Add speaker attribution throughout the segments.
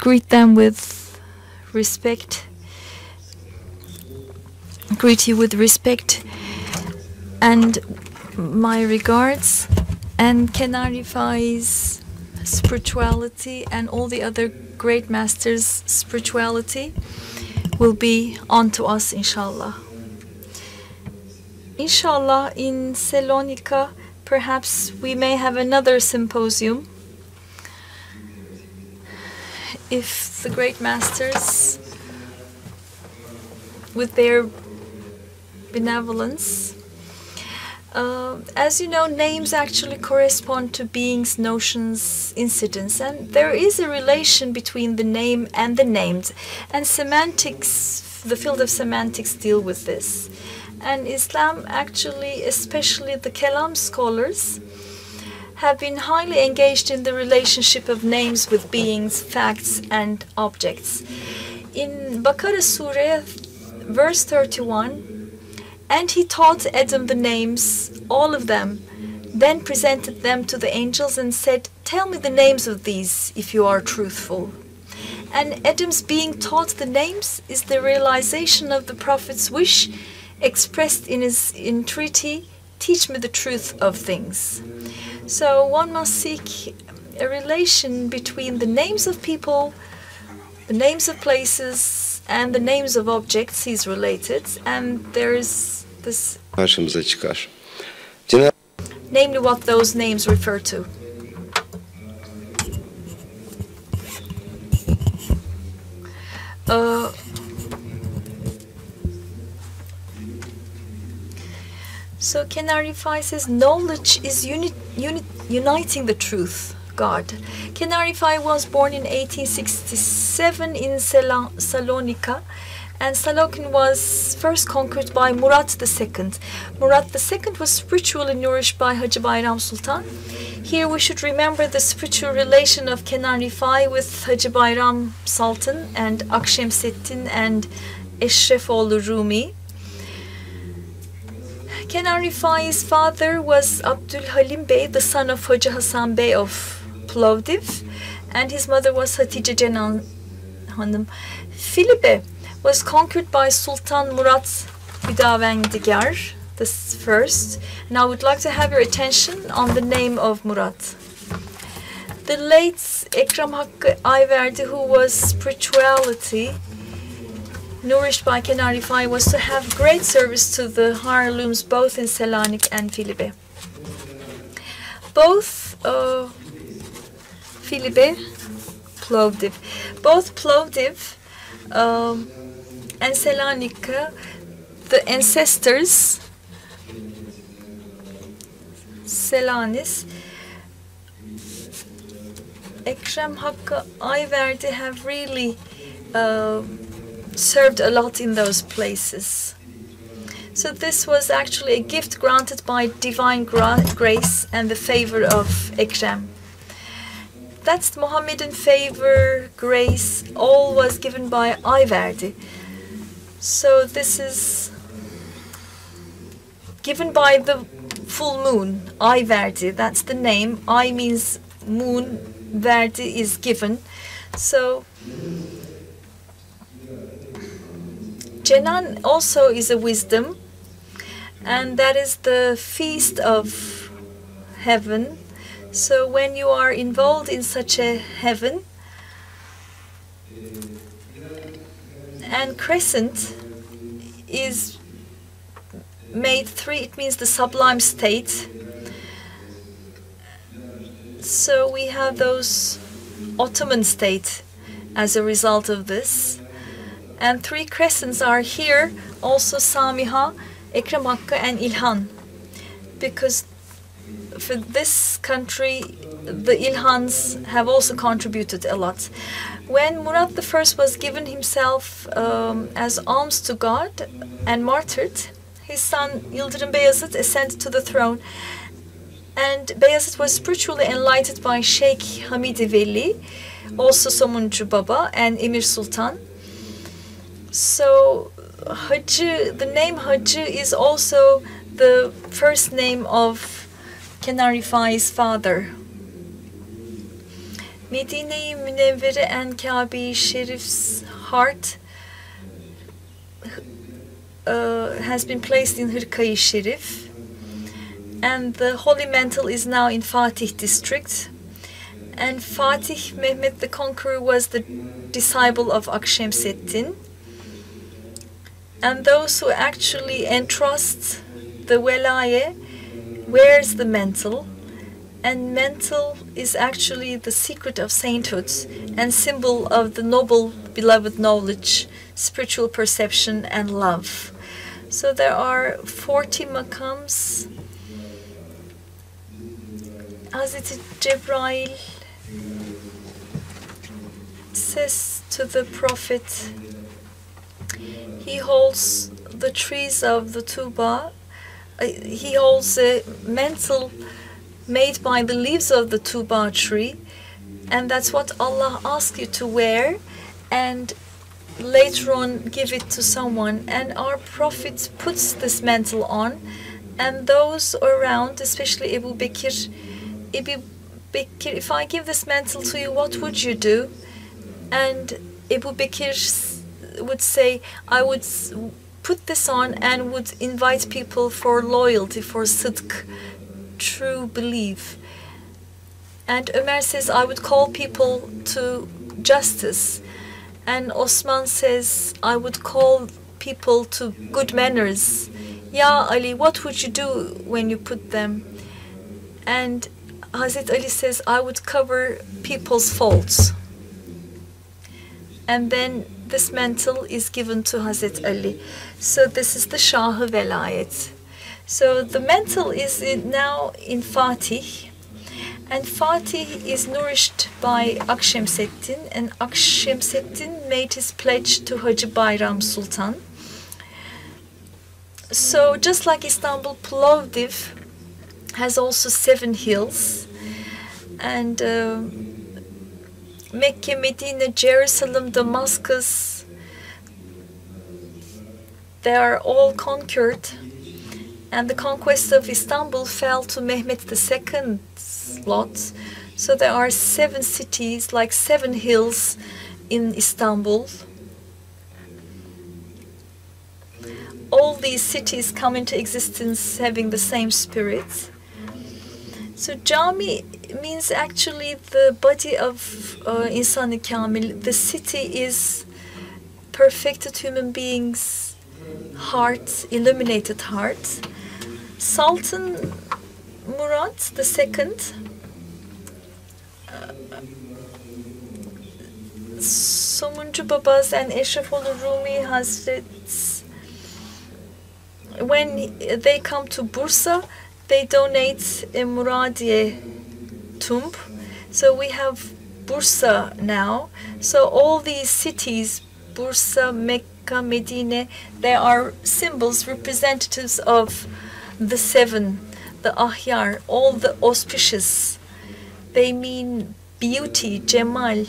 Speaker 1: greet them with respect. Greet you with respect and my regards, and Kenan Rifai's spirituality and all the other great masters' spirituality will be onto us, inshallah. Inshallah, in Salonika, perhaps we may have another symposium if the great masters, with their benevolence. As you know, names actually correspond to beings, notions, incidents, and there is a relation between the name and the named. And semantics, the field of semantics, deal with this. And Islam actually, especially the Kalam scholars, have been highly engaged in the relationship of names with beings, facts, and objects. In Bakara Surah, verse 31, and he taught Adam the names, all of them, then presented them to the angels and said, tell me the names of these if you are truthful. And Adam's being taught the names is the realization of the Prophet's wish expressed in his entreaty, teach me the truth of things. So one must seek a relation between the names of people, the names of places, and the names of objects he's related, and there's this, namely what those names refer to. So Kenan Rifai says knowledge is uniting the truth, God. Kenan Rifai was born in 1867 in Salonika, and Salokin was first conquered by Murat II. Murat II was spiritually nourished by Hacı Bayram Sultan. Here we should remember the spiritual relation of Kenan Rifai with Hacı Bayram Sultan and Akşemseddin and Eşrefoğlu Rumi. Kenan Rifai's father was Abdul Halim Bey, the son of Hacı Hasan Bey of Plovdiv, and his mother was Hatice Cenan Hanım. Filibe was conquered by Sultan Murat Hüdavendigar the first, and I would like to have your attention on the name of Murat. The late Ekrem Hakkı Ayverdi, who was spirituality nourished by Kenan Rifai, was to have great service to the heirlooms both in Selanik and Filibe. Both Filibe, Plovdiv, both Plovdiv and Selanika, the ancestors, Selanis, Ekrem Hakkı Ayverdi have really served a lot in those places. So this was actually a gift granted by divine grace and the favor of Ekrem. That's the Mohammedan favor, grace, all was given by Ayverdi. So this is given by the full moon, Ayverdi, that's the name. Ay means moon, Verdi is given. So Cenan also is a wisdom, and that is the feast of heaven. So when you are involved in such a heaven, and crescent is made three, it means the sublime state. So we have those Ottoman state as a result of this. And three crescents are here, also Samiha, Ekrem Hakkı, and İlhan. Because for this country, the İlhans have also contributed a lot. When Murat I was given himself as alms to God and martyred, his son Yıldırım Beyazıt ascended to the throne. And Beyazıt was spiritually enlightened by Sheikh Hamidi Veli, also Somuncu Baba, and Emir Sultan. So Hacı, the name Hacı is also the first name of Kenan Rifai's father. Medine-i Münevvere and Kabe-i Sharif's heart has been placed in Hırka-i Şerif, and the holy mantle is now in Fatih district. And Fatih Mehmet the Conqueror was the disciple of Akşemseddin. And those who actually entrust the velaye wears the mantle. And mantle is actually the secret of sainthood and symbol of the noble beloved knowledge, spiritual perception and love. So there are 40 makams. Hazreti Cebrail says to the Prophet, he holds the trees of the Tuba, he holds a mantle made by the leaves of the Tuba tree, and that's what Allah asks you to wear and later on give it to someone. And our Prophet puts this mantle on, and those around, especially Abu Bakr, if I give this mantle to you, what would you do? And Abu Bakr would say, I would put this on and would invite people for loyalty, for sidq, true belief. And Ömer says, I would call people to justice. And Osman says, I would call people to good manners. Ya Ali, what would you do when you put them? And Hazret Ali says, I would cover people's faults. And then this mantle is given to Hazret Ali. So this is the Shah-ı Velayet. So the mantle is now in Fatih. And Fatih is nourished by Akşemseddin. And Akşemseddin made his pledge to Hacı Bayram Sultan. So just like Istanbul, Plovdiv has also 7 hills. And Mekke, Medina, Jerusalem, Damascus, they are all conquered. And the conquest of Istanbul fell to Mehmet II's lot. So there are 7 cities, like 7 hills in Istanbul. All these cities come into existence having the same spirit. So Cami means actually the body of İnsan-ı Kamil. The city is perfected human beings' heart, illuminated heart. Sultan Murad II, Somuncu Babas and Eşrefoğlu Rumi Hazrets, when they come to Bursa, they donate a Muradiye tomb. So we have Bursa now. So all these cities, Bursa, Mecca, Medine, they are symbols, representatives of the 7, the Ahyar, all the auspicious. They mean beauty, Cemal.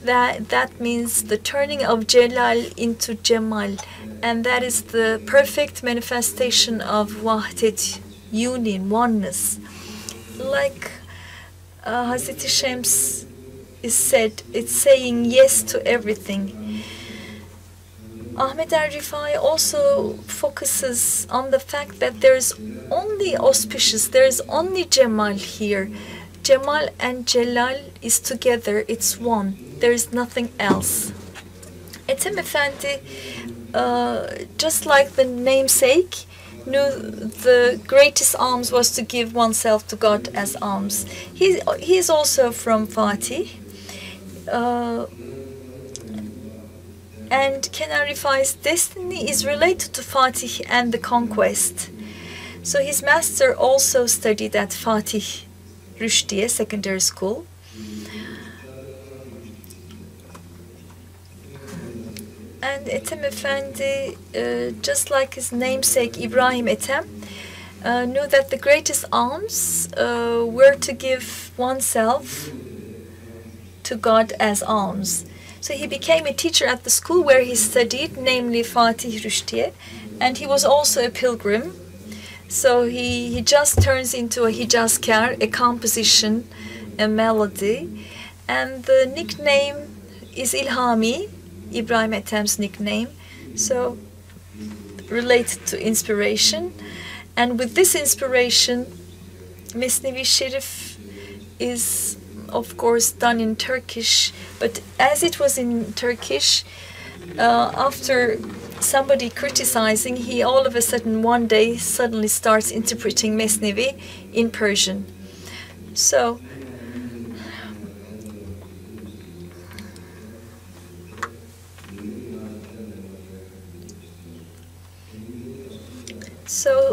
Speaker 1: That means the turning of Celal into Cemal. And that is the perfect manifestation of Wahdet, union, oneness. Like Hazreti Shams is said, it's saying yes to everything. Ahmed Rifai also focuses on the fact that there is only auspicious, there is only Cemal here. Cemal and Celal is together, it's one. There is nothing else. Ethem Efendi, just like the namesake, knew the greatest alms was to give oneself to God as alms. He is also from Fatih. And Kenan Rifai's destiny is related to Fatih and the conquest. So his master also studied at Fatih Rüşdiye Secondary School. And Ethem Efendi, just like his namesake Ibrahim Ethem, knew that the greatest alms were to give oneself to God as alms. So he became a teacher at the school where he studied, namely Fatih Rüşdiye, and he was also a pilgrim. So he just turns into a hijazkar, a composition, a melody, And the nickname is İlhami, Ibrahim Ethem's nickname, so related to inspiration. And with this inspiration, Mesnevi Şerif is of course done in Turkish, but as it was in Turkish, after somebody criticizing, he all of a sudden one day suddenly starts interpreting Mesnevi in Persian. So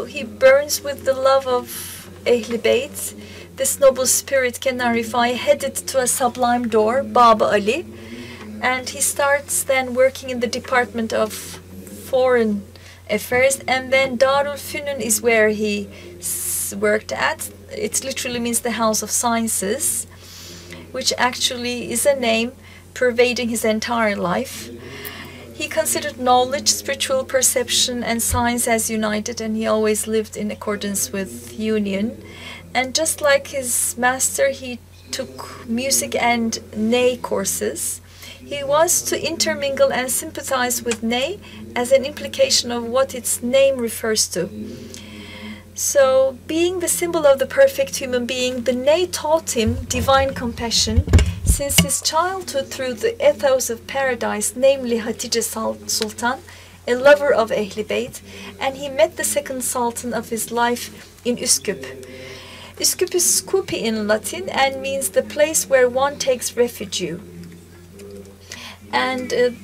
Speaker 1: he burns with the love of Ehl-i Beyt. This noble spirit, Kenan Rifai, headed to a sublime door, Baba Ali, and he starts then working in the Department of Foreign Affairs, and then Darul Fünun is where he worked at. It literally means the House of Sciences, which actually is a name pervading his entire life. He considered knowledge, spiritual perception, and science as united, and he always lived in accordance with union. And just like his master, he took music and Ney courses. He was to intermingle and sympathize with Ney as an implication of what its name refers to. So, being the symbol of the perfect human being, the Ney taught him divine compassion since his childhood through the ethos of paradise, namely Hatice Sultan, a lover of Ehl-i Beyt, and he met the second sultan of his life in Üsküp. Üsküp is Scupi in Latin and means the place where one takes refuge. And in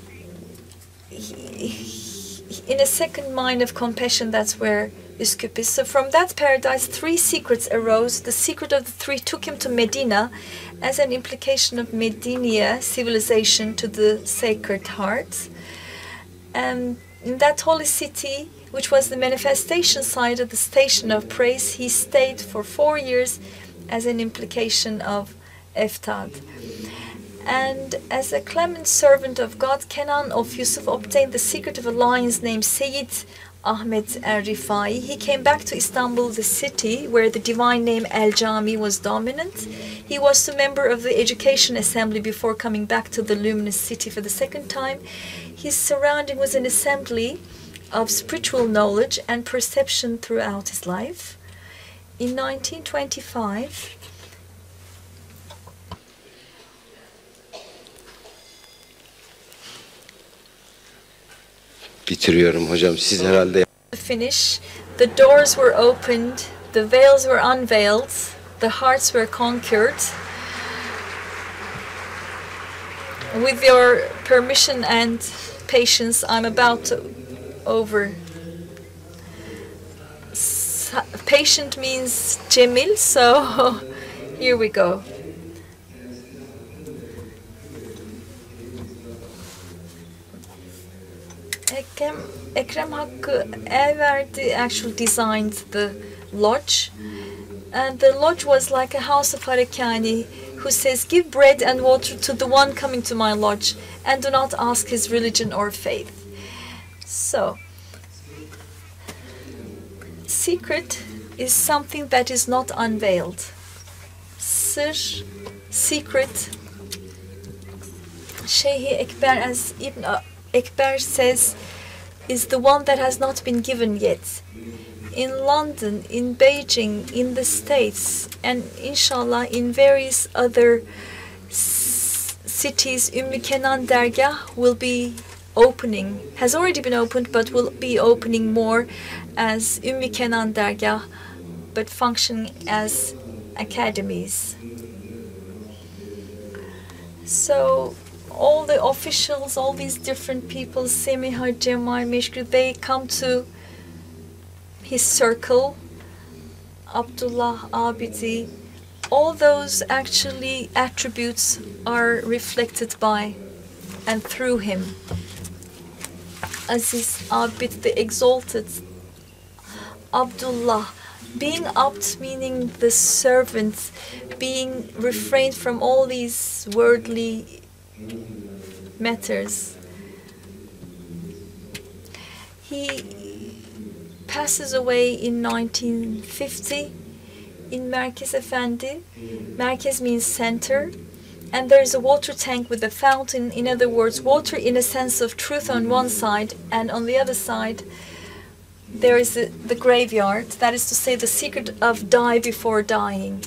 Speaker 1: a second mind of compassion, that's where Üsküp is. So from that paradise, three secrets arose. The secret of the three took him to Medina as an implication of Medina civilization to the Sacred Heart. And in that holy city, which was the manifestation side of the station of praise, he stayed for 4 years as an implication of Eftad. And as a clement servant of God, Kenan of Yusuf obtained the secret of a lion's named Seyyid Ahmet Er-Rifai. He came back to Istanbul, the city where the divine name El-Jami was dominant. He was a member of the Education Assembly before coming back to the luminous city for the second time. His surrounding was an assembly of spiritual knowledge and perception throughout his life. In 1925,
Speaker 2: bitiriyorum hocam. Siz herhalde
Speaker 1: to finish, the doors were opened, the veils were unveiled, the hearts were conquered. With your permission and patience, I'm about to over. Patient means Cemil, so here we go. Ekrem Hakkı Elverdi actually designed the lodge, and the lodge was like a house of Harekani who says, give bread and water to the one coming to my lodge and do not ask his religion or faith. So, secret is something that is not unveiled. Sır, secret. Şeyh Ekber, as Ibn Ekber says, is the one that has not been given yet. In London, in Beijing, in the States, and inshallah in various other cities, Ümmü Kenan Dergah will be opening, has already been opened, but will be opening more as Ümmü Kenan Dergah, but functioning as academies. So all the officials, all these different people, Semiha, Cemal, Meşgul, they come to his circle, Abdullah, Abidi. All those actually attributes are reflected by and through him. Aziz, Abid, the exalted. Abdullah, being Abd meaning the servant, being refrained from all these worldly matters. He passes away in 1950 in Merkez Efendi. Merkez means center, and there is a water tank with a fountain. In other words, water in a sense of truth on one side, and on the other side there is the graveyard, that is to say the secret of die before dying.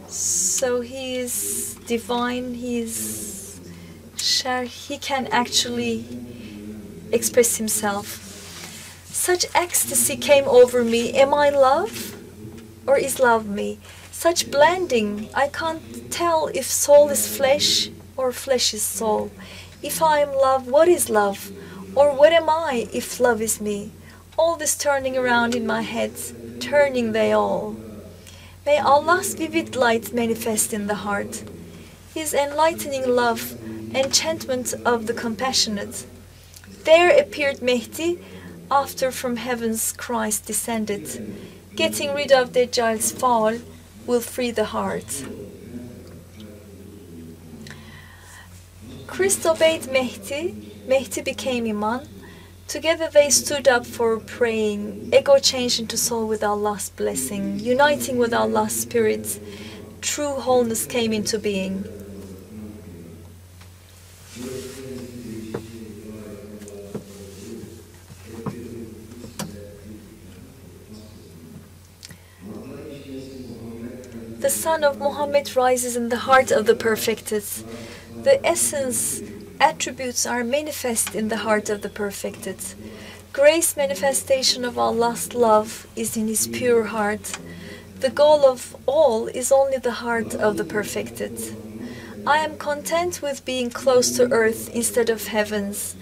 Speaker 1: So he is divine, he can actually express himself. Such ecstasy came over me. Am I love, or is love me? Such blending, I can't tell if soul is flesh or flesh is soul. If I am love, what is love? Or what am I if love is me? All this turning around in my head, turning they all. May Allah's vivid light manifest in the heart, His enlightening love, enchantment of the compassionate. There appeared Mehdi, after from heavens Christ descended. Getting rid of Dajjal's fall will free the heart. Christ obeyed Mehdi, Mehdi became Iman. Together they stood up for praying. Ego changed into soul with Allah's blessing. Uniting with Allah's spirit, true wholeness came into being. The Son of Muhammad rises in the heart of the perfected. The essence, attributes are manifest in the heart of the perfected. Grace manifestation of Allah's love is in His pure heart. The goal of all is only the heart of the perfected. I am content with being close to earth instead of heavens.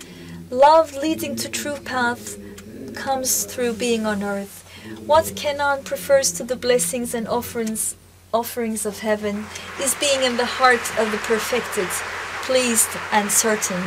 Speaker 1: Love leading to true path comes through being on earth. What Kenan prefers to the blessings and offerings of heaven is being in the heart of the perfected, pleased and certain.